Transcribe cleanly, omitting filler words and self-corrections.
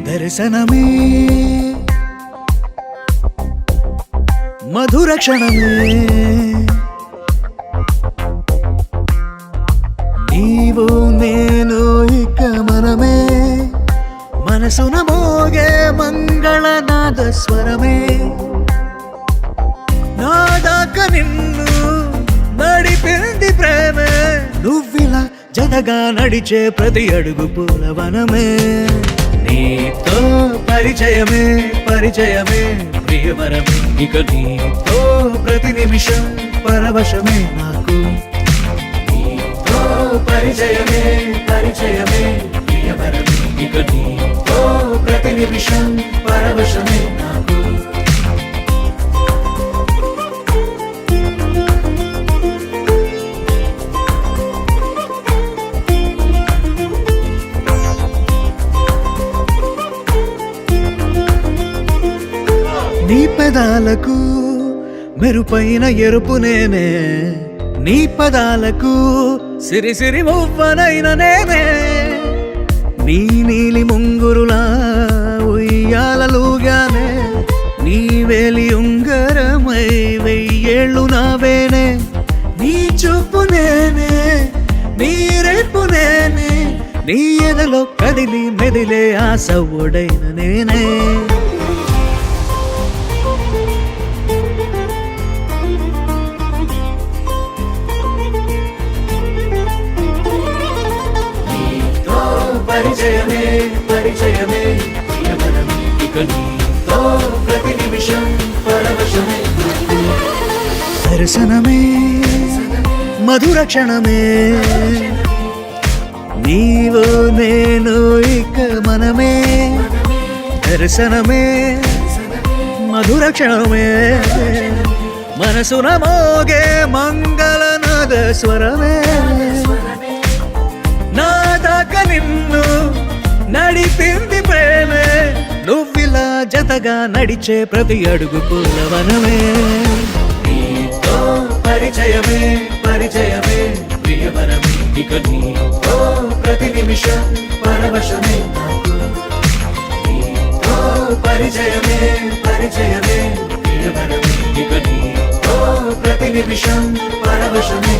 దర్శనమే మధుర క్షణమే నీవు నేను ఇక మనమే మనసున మోగే మంగళనాద స్వరమే నాదాక నిన్ను నడిపింది ప్రేమే నువ్విలా జతగా నడిచే ప్రతి అడుగు పూలవనమే నీతో పరిచయమే పరిచయమే ప్రియవరమే ఇక నీతో ప్రతి నిమిషం పరవశమే నాకు నీతో పరిచయమే పరిచయమే ప్రియవరమే ఇక నీతో ప్రతి నిమిషం పరవశమే నాకు నీ పెదాలకు మెరుపైన ఎరుపు నేనే నీ పదాలకు సిరి సిరి మువ్వనైన నేనే నీ నీలి ముంగురులా ఉయ్యాలలుగానే నీ వేలి ఉంగరమై వెయ్యేళ్ళు నావేనే నీ చూపు నేనే నీ రేపు నేనే నీ ఎదలో కదిలి మెదిలే ఆశ ఒడైన నేనే పరిచయమే పరిచయమే ప్రియవరమే ఇక నీతో ప్రతి నిమిషం పరవశమే దర్శనమే మధుర క్షణమే నీవు నేను ఇక మనమే దర్శనమే మధుర క్షణమే మనసున మోగే మంగళనాద స్వరమే నాదాక నిన్ను నడిపింది ప్రేమే నువ్విలా జతగా నడిచే ప్రతి అడుగు పూలవనమే నీతో పరిచయమే పరిచయమే ప్రియవరమే ఇక నీతో ప్రతి నిమిషం పరవశమే నాకు నీతో పరిచయమే పరిచయమే ప్రియవరమే ఇక నీతో ప్రతి నిమిషం పరవశమే